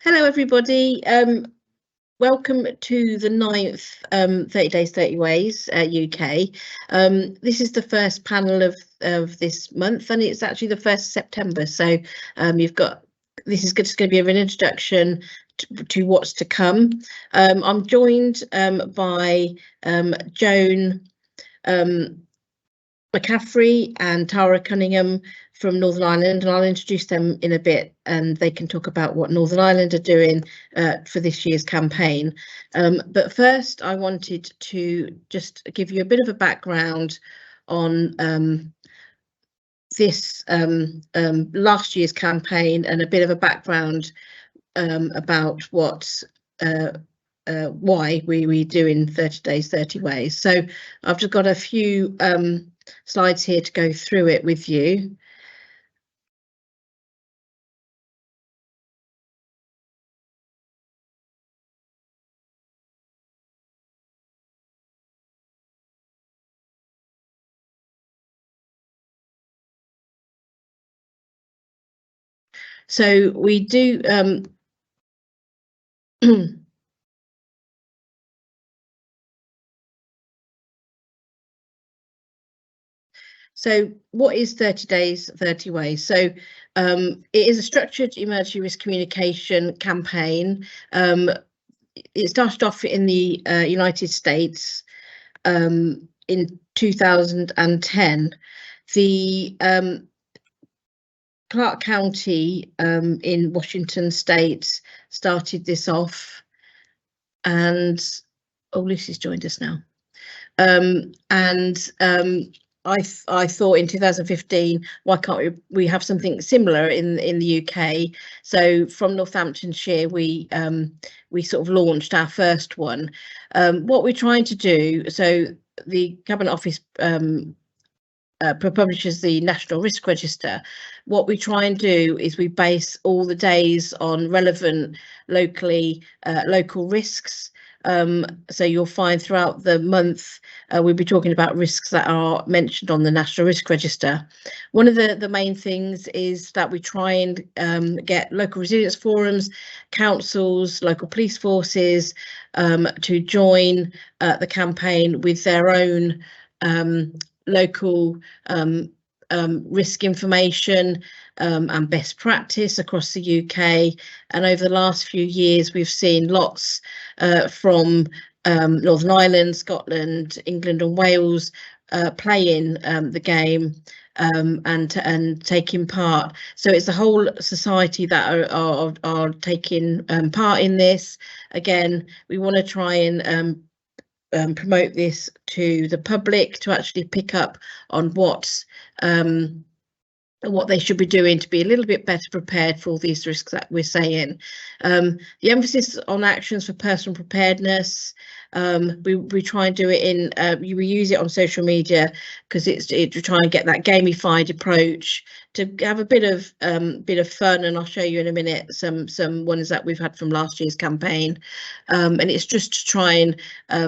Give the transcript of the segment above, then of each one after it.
Hello, everybody. Welcome to the 9th 30 Days, 30 Ways UK. This is the first panel of this month, and it's actually the 1st of September. So this is just going to be an introduction to what's to come. I'm joined by Joan McCaffrey and Tara Cunningham from Northern Ireland, and I'll introduce them in a bit, and they can talk about what Northern Ireland are doing for this year's campaign. But first, I wanted to just give you a bit of a background on this last year's campaign, and a bit of a background about why we doing 30 Days, 30 Ways. So I've just got a few slides here to go through it with you. So we do So what is 30 Days, 30 Ways? So it is a structured emergency risk communication campaign. It started off in the United States in 2010. The Clark County in Washington State started this off, and Lucy's joined us now. I thought in 2015, why can't we have something similar in the UK? So from Northamptonshire, we sort of launched our first one. What we're trying to do, so the Cabinet Office publishes the National Risk Register. What we try and do is we base all the days on relevant local risks. So you'll find throughout the month we'll be talking about risks that are mentioned on the National Risk Register. One of the main things is that we try and get local resilience forums, councils, local police forces to join the campaign with their own local risk information and best practice across the UK. And over the last few years, we've seen lots from Northern Ireland, Scotland, England and Wales playing the game and taking part. So it's the whole society that are taking part in this. Again, we want to try and promote this to the public to actually pick up on what they should be doing to be a little bit better prepared for all these risks that we're saying. The emphasis on actions for personal preparedness. We try and do it in we use it on social media because it's to try and get that gamified approach, to have a bit of fun, and I'll show you in a minute some ones that we've had from last year's campaign, and it's just to try and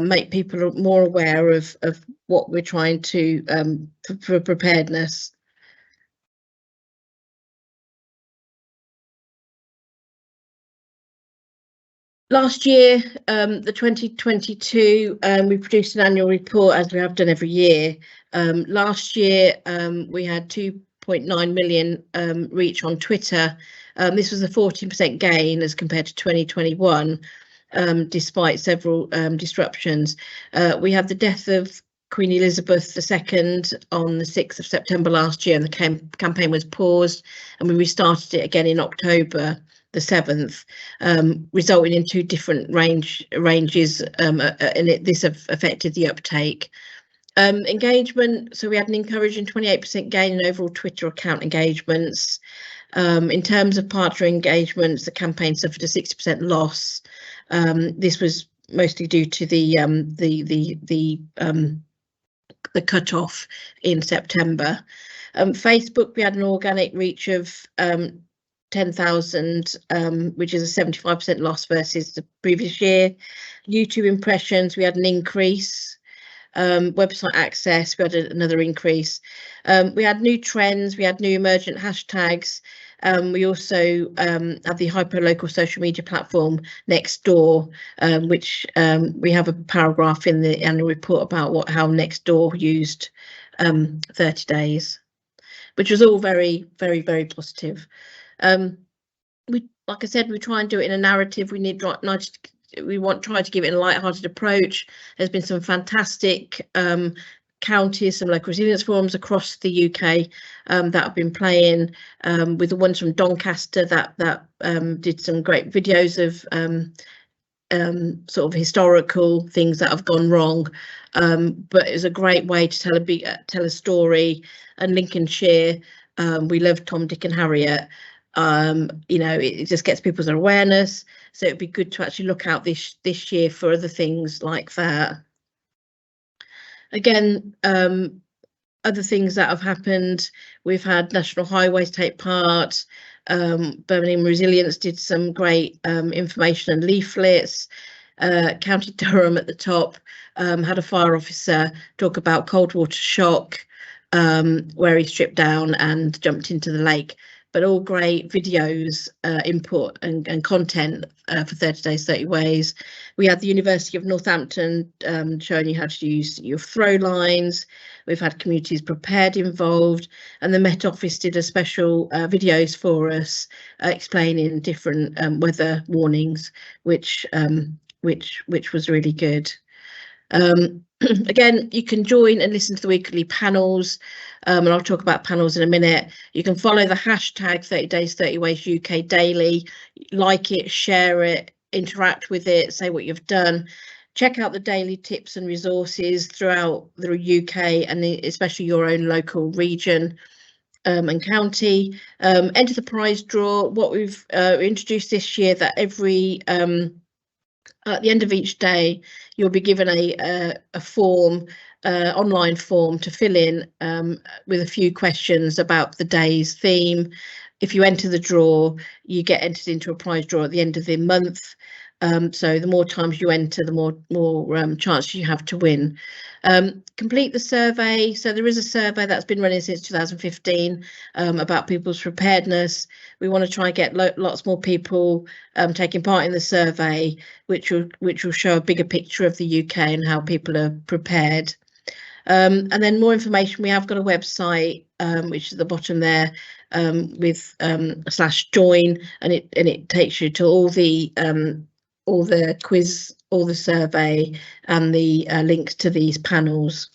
make people more aware of what we're trying to for preparedness. Last year, the 2022, we produced an annual report, as we have done every year. Last year, we had 2.9 million reach on Twitter. This was a 14% gain as compared to 2021, despite several disruptions. We had the death of Queen Elizabeth II on the 6th of September last year, and the campaign was paused, and we restarted it again in October the 7th, resulting in two different ranges, and this affected the uptake. Engagement, so we had an encouraging 28% gain in overall Twitter account engagements. In terms of partner engagements, the campaign suffered a 60% loss. This was mostly due to the cut-off in September. Facebook, we had an organic reach of 10,000, which is a 75% loss versus the previous year. YouTube impressions, we had an increase. Website access, we had another increase. We had new trends, we had new emergent hashtags, We also have the hyper-local social media platform Nextdoor, which we have a paragraph in the annual report about how Nextdoor used 30 days, which was all very, very, very positive. Like I said, we try and do it in a narrative. We try to give it a light-hearted approach. There's been some fantastic counties, some local resilience forums across the UK that have been playing, with the ones from Doncaster that did some great videos of sort of historical things that have gone wrong, but it was a great way to tell a story. And Lincolnshire, we love Tom, Dick and Harriet. You know, it just gets people's awareness, so it'd be good to actually look out this year for other things like that. Again, other things that have happened, we've had National Highways take part. Birmingham Resilience did some great information and leaflets. County Durham at the top had a fire officer talk about cold water shock, where he stripped down and jumped into the lake. But all great videos, input and content for 30 Days, 30 Ways. We had the University of Northampton showing you how to use your throw lines. We've had Communities Prepared involved, and the Met Office did a special videos for us explaining different weather warnings, which was really good. Again, you can join and listen to the weekly panels, and I'll talk about panels in a minute. You can follow the hashtag 30 Days 30 Ways UK daily, like it, share it, interact with it, say what you've done. Check out the daily tips and resources throughout the UK and especially your own local region and county. Enter the prize draw. What we've introduced this year, that every at the end of each day, you'll be given a form, online form to fill in with a few questions about the day's theme. If you enter the draw, you get entered into a prize draw at the end of the month. So the more times you enter, the more chance you have to win. Complete the survey. So there is a survey that's been running since 2015 about people's preparedness. We want to try and get lots more people taking part in the survey, which will show a bigger picture of the UK and how people are prepared. And then more information. We have got a website, which is at the bottom there, with /join, and it takes you to all the quiz, all the survey, and the links to these panels.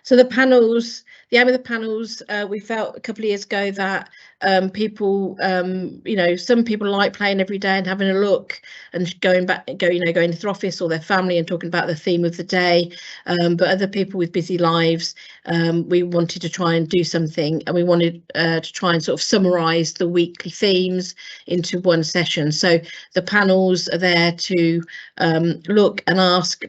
So the panels, the aim of the panels, we felt a couple of years ago that people, you know, some people like playing every day and having a look and going to their office or their family and talking about the theme of the day. But other people with busy lives, we wanted to try and do something, and we wanted to try and sort of summarise the weekly themes into one session. So the panels are there to look and ask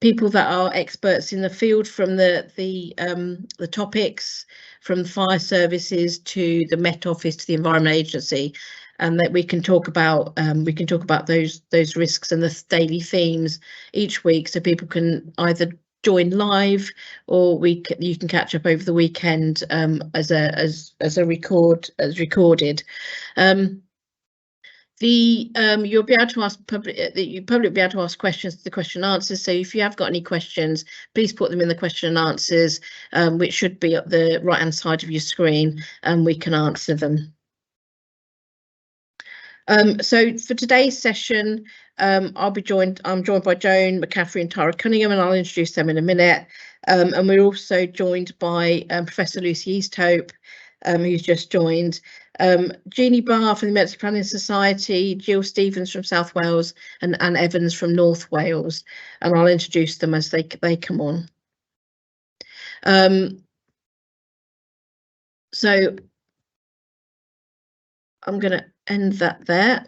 people that are experts in the field, from the topics, from fire services to the Met Office to the Environment Agency, and that we can talk about those risks and the daily themes each week, so people can either join live or you can catch up over the weekend as recorded. You'll be able to ask you probably be able to ask questions to the question and answers. So if you have got any questions, please put them in the question and answers, which should be up the right hand side of your screen, and we can answer them. So for today's session, I'm joined by Joan McCaffrey and Tara Cunningham, and I'll introduce them in a minute. And we're also joined by Professor Lucy Easthope, who's just joined, Jeannie Barr from the Emergency Planning Society, Jill Stevens from South Wales, and Anne Evans from North Wales, and I'll introduce them as they come on. So I'm going to end that there.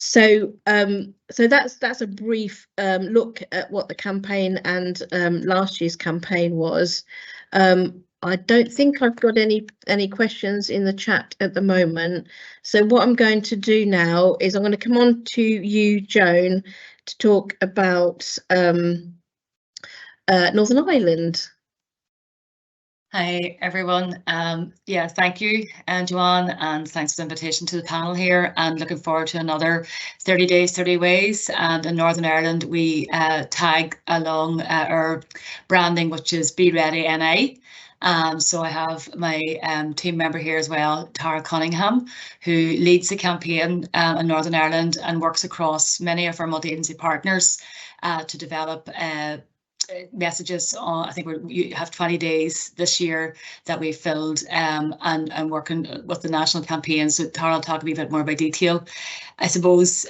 So that's a brief look at what the campaign and last year's campaign was. I don't think I've got any questions in the chat at the moment. So what I'm going to do now is I'm going to come on to you, Joan, to talk about Northern Ireland. Hi everyone. Yeah, thank you, Joanne, and thanks for the invitation to the panel here. And looking forward to another 30 days, 30 ways. And in Northern Ireland, we tag along our branding, which is Be Ready NI. So I have my team member here as well, Tara Cunningham, who leads the campaign in Northern Ireland and works across many of our multi-agency partners to develop messages on. I think you have 20 days this year that we filled and working with the national campaign. So Tara will talk a wee bit more about detail. I suppose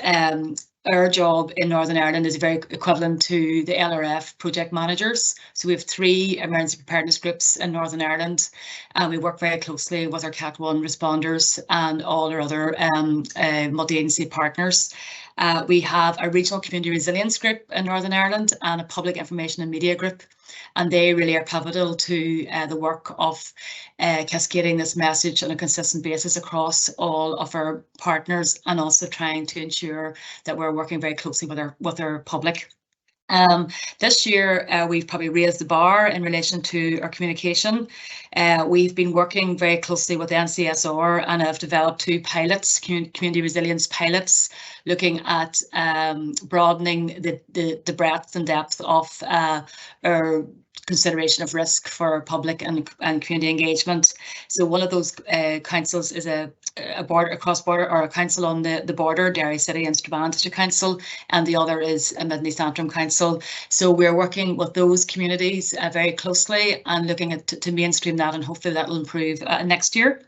our job in Northern Ireland is very equivalent to the LRF project managers. So we have 3 emergency preparedness groups in Northern Ireland, and we work very closely with our Cat 1 responders and all our other multi-agency partners. We have a regional community resilience group in Northern Ireland and a public information and media group, and they really are pivotal to the work of cascading this message on a consistent basis across all of our partners, and also trying to ensure that we're working very closely with our public. This year, we've probably raised the bar in relation to our communication. We've been working very closely with NCSR and have developed 2 pilots, community resilience pilots, looking at broadening the breadth and depth of our consideration of risk for public and community engagement. So one of those councils is a cross-border, or a council on the border, Derry City and Strabane District Council, and the other is a Mid and East Antrim Council. So we're working with those communities very closely and looking at to mainstream that, and hopefully that will improve next year.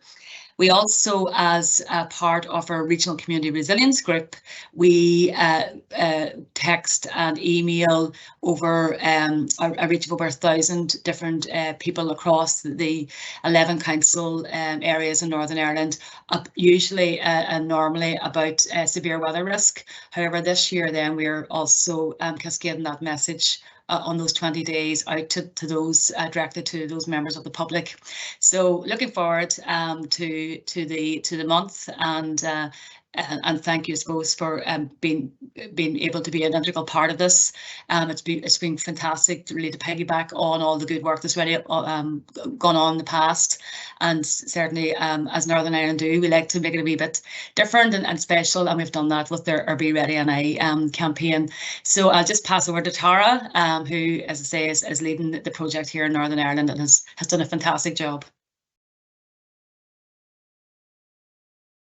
We also, as a part of our regional community resilience group, we text and email over a reach of over 1,000 different people across the 11 council areas in Northern Ireland, usually and normally about severe weather risk. However, this year then we're also cascading that message on those 20 days out to those directed to those members of the public. So looking forward to the month, and thank you, I suppose, for being able to be an integral part of this. It's been fantastic really to piggyback on all the good work that's already gone on in the past, and certainly as Northern Ireland do, we like to make it a wee bit different and special, and we've done that with our Be Ready NI campaign. So I'll just pass over to Tara, who, as I say, is leading the project here in Northern Ireland and has done a fantastic job.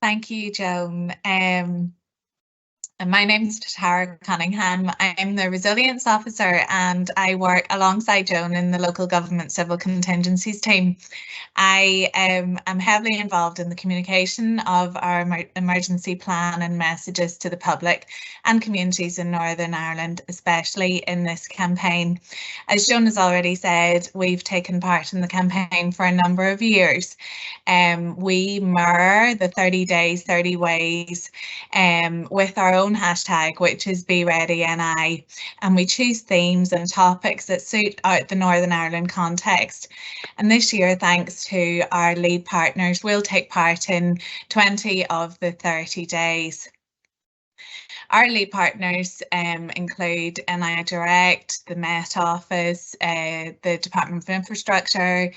Thank you, Joan. And my name is Tara Cunningham. I'm the Resilience Officer, and I work alongside Joan in the local government civil contingencies team. I am heavily involved in the communication of our emergency plan and messages to the public and communities in Northern Ireland, especially in this campaign. As Joan has already said, we've taken part in the campaign for a number of years. We mirror the 30 days, 30 ways with our own hashtag, which is Be Ready NI, and we choose themes and topics that suit out the Northern Ireland context. And this year, thanks to our lead partners, we'll take part in 20 of the 30 days. Our lead partners include NI Direct, the Met Office, the Department of Infrastructure,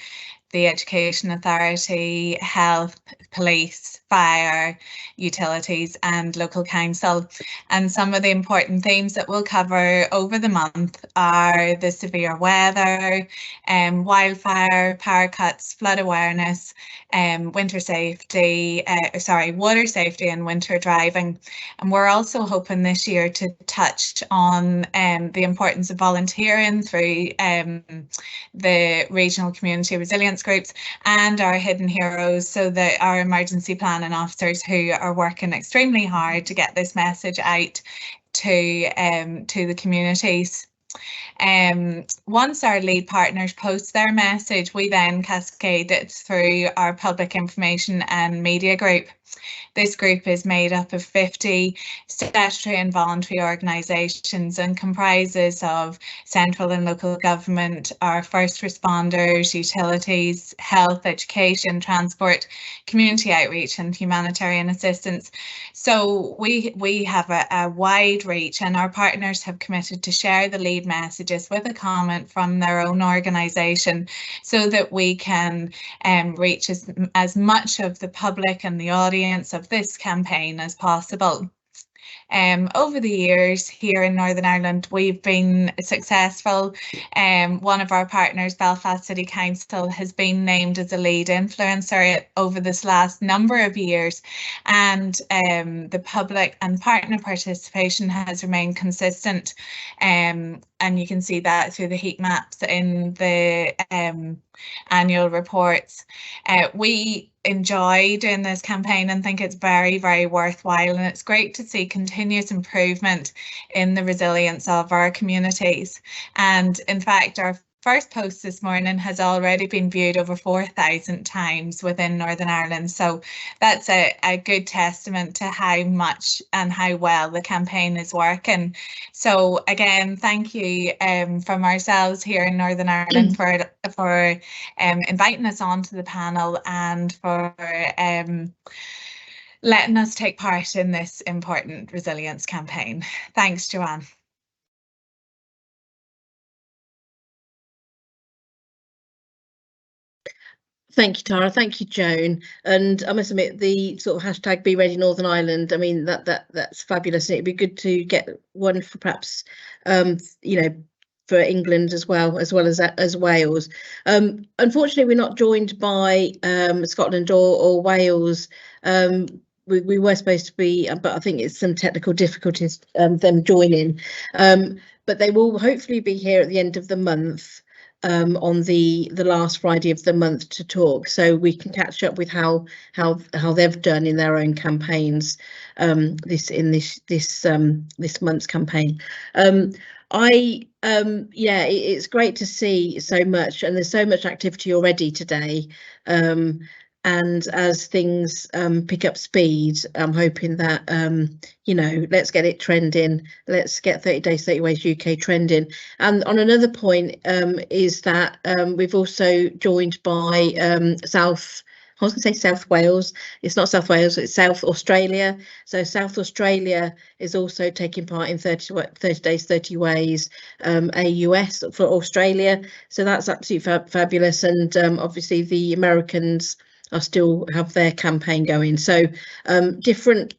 the Education Authority, Health, Police, Fire, Utilities and Local Council. And some of the important themes that we'll cover over the month are the severe weather, wildfire, power cuts, flood awareness, water safety and winter driving. And we're also hoping this year to touch on the importance of volunteering through the regional community resilience groups and our hidden heroes, so that our emergency planning officers who are working extremely hard to get this message out to the communities. Once our lead partners post their message, we then cascade it through our public information and media group. This group is made up of 50 statutory and voluntary organisations and comprises of central and local government, our first responders, utilities, health, education, transport, community outreach and humanitarian assistance. So we have a wide reach, and our partners have committed to share the lead messages with a comment from their own organisation so that we can reach as much of the public and the audience of this campaign as possible. Over the years here in Northern Ireland, we've been successful. One of our partners, Belfast City Council, has been named as a lead influencer over this last number of years, and the public and partner participation has remained consistent. And you can see that through the heat maps in the annual reports. We enjoy doing this campaign and think it's very, very worthwhile, and it's great to see continuous improvement in the resilience of our communities. And in fact, our first post this morning has already been viewed over 4,000 times within Northern Ireland. So that's a good testament to how much and how well the campaign is working. So again, thank you from ourselves here in Northern Ireland for inviting us onto the panel and for letting us take part in this important resilience campaign. Thanks, Joanne. Thank you, Tara. Thank you, Joan. And I must admit, the sort of hashtag Be Ready Northern Ireland, I mean, that's fabulous. It'd be good to get one for perhaps, you know, for England as well as Wales. Unfortunately, we're not joined by Scotland or Wales. We were supposed to be, but I think it's some technical difficulties them joining. But they will hopefully be here at the end of the month. On the last Friday of the month to talk, so we can catch up with how they've done in their own campaigns this month's campaign. Yeah, it's great to see so much, and there's so much activity already today. And as things pick up speed, I'm hoping that, you know, let's get it trending. Let's get 30 Days, 30 Ways UK trending. And on another point is that we've also joined by I was going to say South Wales. It's not South Wales, it's South Australia. So South Australia is also taking part in 30 Days, 30 Ways AUS for Australia. So that's absolutely fabulous. And obviously the Americans still have their campaign going. So different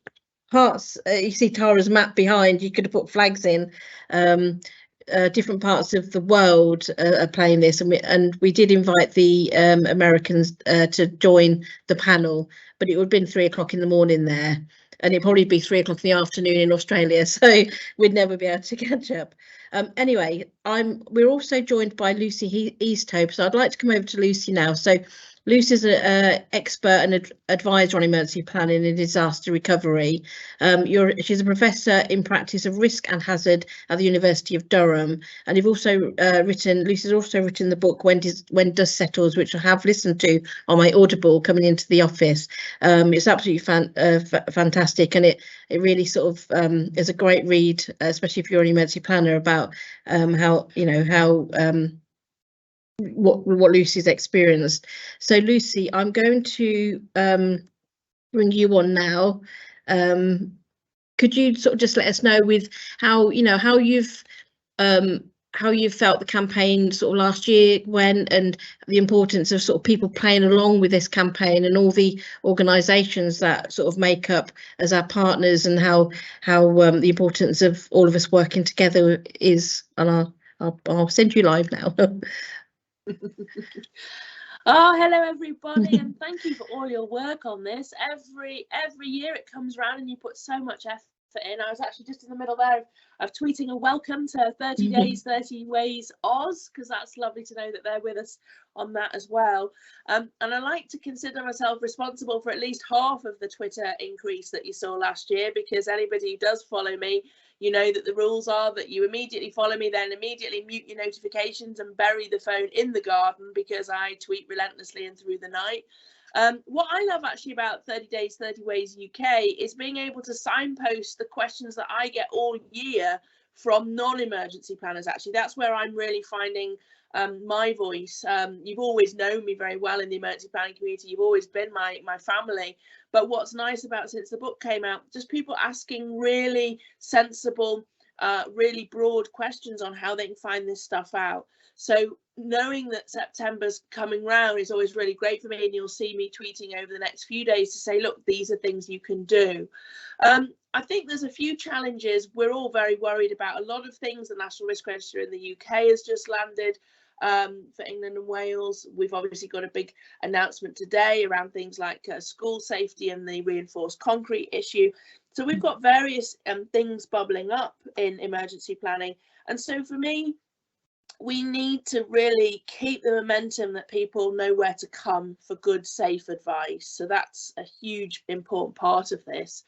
parts, you see Tara's map behind, you could have put flags in. Different parts of the world are playing this, and we did invite the Americans to join the panel, but it would have been 3 o'clock in the morning there, and it'd probably be 3 o'clock in the afternoon in Australia, so we'd never be able to catch up. Anyway, we're also joined by Lucy Easthope, so I'd like to come over to Lucy now. So Lucy's an expert and advisor on emergency planning and disaster recovery. She's a professor in practice of risk and hazard at the University of Durham, and Lucy's also written the book When Dust Settles, which I have listened to on my Audible coming into the office. It's absolutely fantastic, and it really sort of is a great read, especially if you're an emergency planner, about what Lucy's experienced. So Lucy, I'm going to bring you on now. Could you sort of just let us know with how you've felt the campaign sort of last year went, and the importance of sort of people playing along with this campaign and all the organisations that sort of make up as our partners, and how the importance of all of us working together is. And I'll send you live now. Oh, hello everybody, and thank you for all your work on this. Every year it comes around and you put so much effort in. I was actually just in the middle there of tweeting a welcome to 30 Days, 30 Ways Oz, because that's lovely to know that they're with us on that as well. And I like to consider myself responsible for at least half of the Twitter increase that you saw last year, because anybody who does follow me, you know that the rules are that you immediately follow me, then immediately mute your notifications and bury the phone in the garden, because I tweet relentlessly and through the night. What I love actually about 30 Days, 30 Ways UK is being able to signpost the questions that I get all year from non-emergency planners. Actually, that's where I'm really finding my voice. You've always known me very well in the emergency planning community. You've always been my family. But what's nice about since the book came out, just people asking really sensible, really broad questions on how they can find this stuff out. So knowing that September's coming round is always really great for me, and you'll see me tweeting over the next few days to say, look, these are things you can do. I think there's a few challenges we're all very worried about. A lot of things. The National Risk Register in the UK has just landed for England and Wales. We've obviously got a big announcement today around things like school safety and the reinforced concrete issue. So we've got various things bubbling up in emergency planning. And so for me, we need to really keep the momentum that people know where to come for good, safe advice. So that's a huge, important part of this.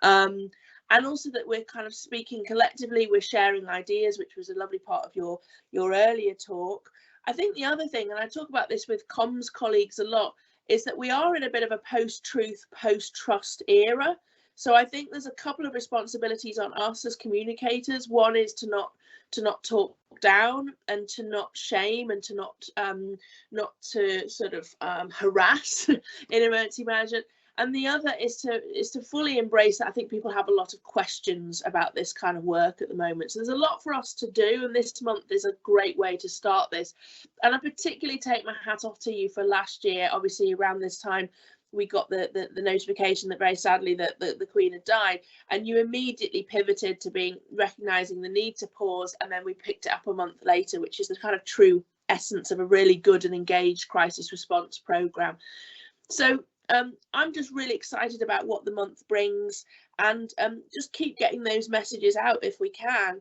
And also that we're kind of speaking collectively, we're sharing ideas, which was a lovely part of your earlier talk. I think the other thing, and I talk about this with comms colleagues a lot, is that we are in a bit of a post-truth, post-trust era. So I think there's a couple of responsibilities on us as communicators. One is to not talk down and to not shame and to not to sort of harass in emergency management. And the other is to fully embrace that I think people have a lot of questions about this kind of work at the moment. So there's a lot for us to do, and this month is a great way to start this. And I particularly take my hat off to you for last year. Obviously, around this time, we got the notification that very sadly that the Queen had died, and you immediately pivoted to recognising the need to pause, and then we picked it up a month later, which is the kind of true essence of a really good and engaged crisis response programme. So I'm just really excited about what the month brings, and just keep getting those messages out if we can.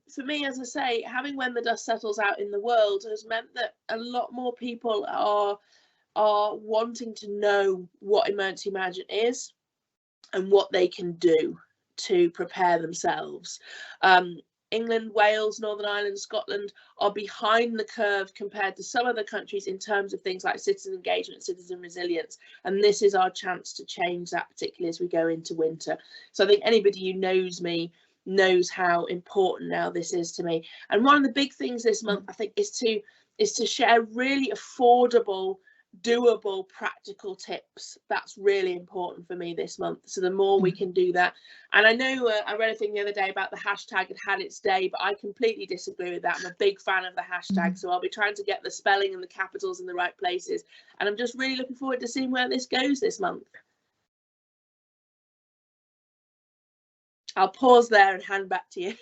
For me, as I say, having When the Dust Settles out in the world has meant that a lot more people are wanting to know what emergency management is and what they can do to prepare themselves. England, Wales, Northern Ireland, Scotland are behind the curve compared to some other countries in terms of things like citizen engagement, citizen resilience. And this is our chance to change that, particularly as we go into winter. So I think anybody who knows me knows how important now this is to me. And one of the big things this month, I think, is to share really affordable, doable, practical tips. That's really important for me this month. So the more we can do that. And I know I read a thing the other day about the hashtag had its day, but I completely disagree with that. I'm a big fan of the hashtag, so I'll be trying to get the spelling and the capitals in the right places. And I'm just really looking forward to seeing where this goes this month. I'll pause there and hand back to you.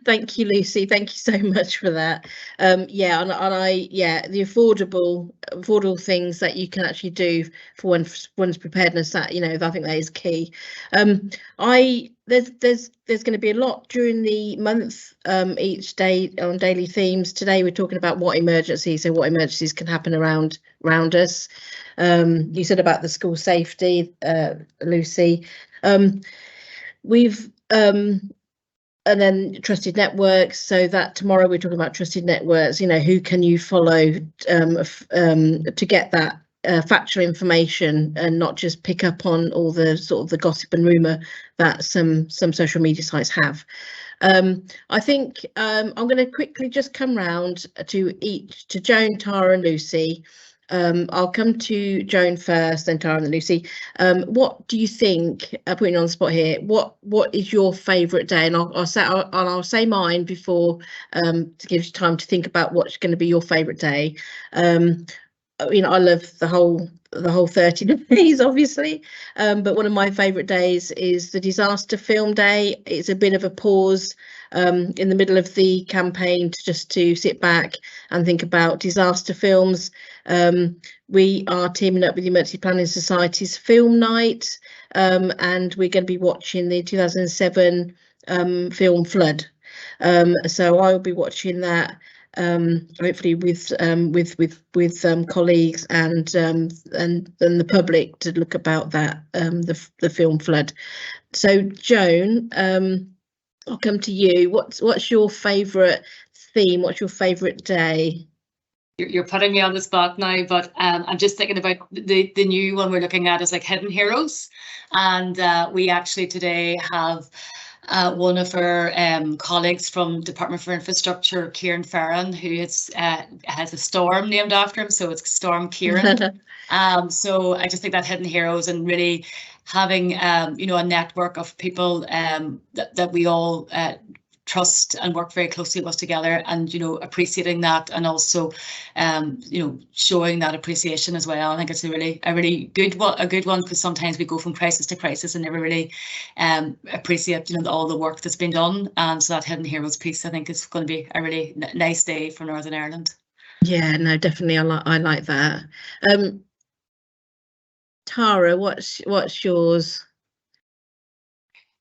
Thank you, Lucy. Thank you so much for that. Yeah, the affordable things that you can actually do for one's preparedness. That I think that is key. There's going to be a lot during the month, each day on daily themes. Today we're talking about what emergencies can happen around us. You said about the school safety, Lucy. We've and then trusted networks, so that tomorrow we're talking about trusted networks. Who can you follow to get that factual information and not just pick up on all the sort of the gossip and rumour that some social media sites have. I think I'm going to quickly just come round to Joan, Tara and Lucy. I'll come to Joan first, then Tara and Lucy. What do you think? Putting you on the spot here. What is your favourite day? And I'll say mine before to give you time to think about what's going to be your favourite day. I love the whole 30 days, obviously, but one of my favourite days is the disaster film day. It's a bit of a pause in the middle of the campaign to sit back and think about disaster films. We are teaming up with the Emergency Planning Society's film night, and we're going to be watching the 2007 film Flood. So I will be watching that. Hopefully with colleagues and the public to look about that the film Flood. So Joan, I'll come to you. What's your favourite theme? What's your favourite day? You're putting me on the spot now, but I'm just thinking about the new one we're looking at is like hidden heroes, and we actually today have one of our colleagues from Department for Infrastructure, Kieran Ferran, who has a storm named after him, so it's Storm Kieran. So I just think that hidden heroes and really having you know, a network of people that we all trust and work very closely with us together, and you know, appreciating that, and also you know, showing that appreciation as well. I think it's a really good one, because sometimes we go from crisis to crisis and never really appreciate, you know, all the work that's been done. And so that hidden heroes piece, I think, is going to be a really nice day for Northern Ireland. Yeah, no, definitely, I like that. Tara, what's yours?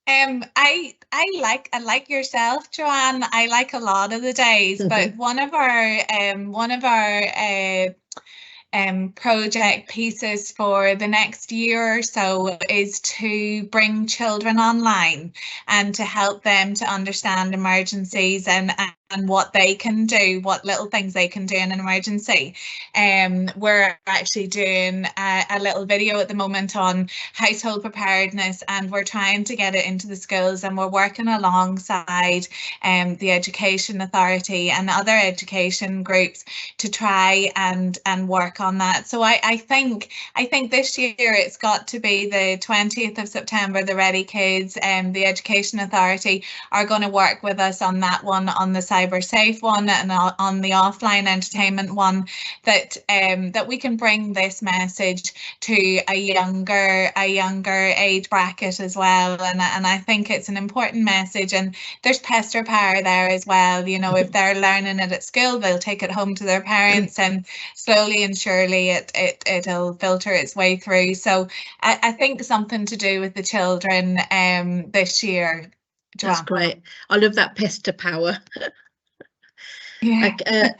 I like yourself, Joanne. I like a lot of the days, but one of our project pieces for the next year or so is to bring children online and to help them to understand emergencies and what they can do, what little things they can do in an emergency. We're actually doing a little video at the moment on household preparedness, and we're trying to get it into the schools, and we're working alongside the Education Authority and other education groups to try and work on that. So I think this year it's got to be the 20th of September. The Ready Kids and the Education Authority are going to work with us on that one, on the cyber safe one, and on the offline entertainment one, that we can bring this message to a younger age bracket as well. And I think it's an important message, and there's pester power there as well. You know, if they're learning it at school, they'll take it home to their parents, and slowly and surely it'll filter its way through. So I think something to do with the children this year. That's great. I love that pester power. Yeah.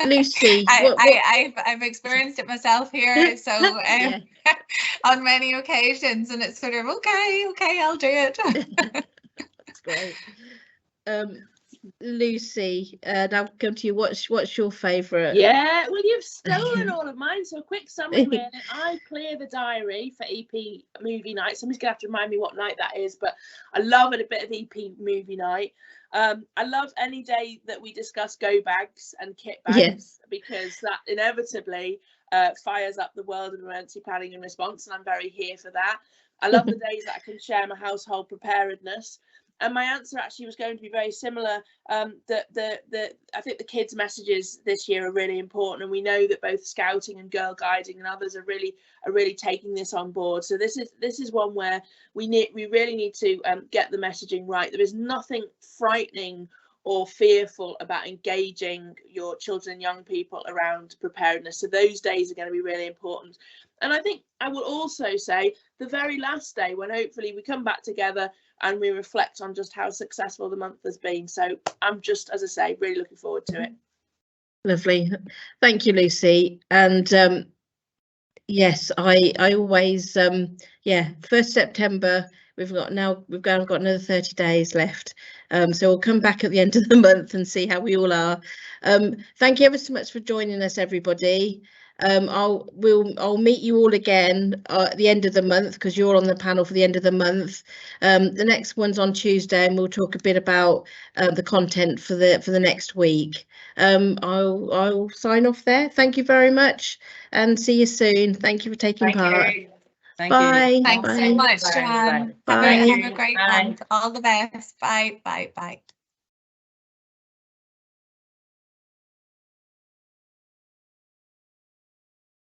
Lucy, I've experienced it myself here, so yeah. on many occasions, and it's sort of okay, I'll do it. That's great. Lucy, now come to you. What's your favourite? Yeah, well, you've stolen all of mine. So a quick summary, really. I clear the diary for EP movie night. Somebody's gonna have to remind me what night that is, but I love it, a bit of EP movie night. I love any day that we discuss go bags and kit bags, yes, because that inevitably fires up the world of emergency planning and response, and I'm very here for that. I love the days that I can share my household preparedness. And my answer actually was going to be very similar. I think the kids' messages this year are really important, and we know that both Scouting and Girl Guiding and others are really taking this on board. So this is one where we really need to get the messaging right. There is nothing frightening or fearful about engaging your children and young people around preparedness. So those days are going to be really important. And I think I will also say the very last day, when hopefully we come back together and we reflect on just how successful the month has been. So I'm just, as I say, really looking forward to it. Lovely. Thank you, Lucy. And yes, I always 1st September, we've got another 30 days left. So we'll come back at the end of the month and see how we all are. Thank you ever so much for joining us, everybody. I'll meet you all again at the end of the month, because you're on the panel for the end of the month. The next one's on Tuesday, and we'll talk a bit about the content for the next week. I'll sign off there. Thank you very much, and see you soon. Thank you for taking part. Bye. Thanks so much, Joanne. Have a great month. All the best. Bye.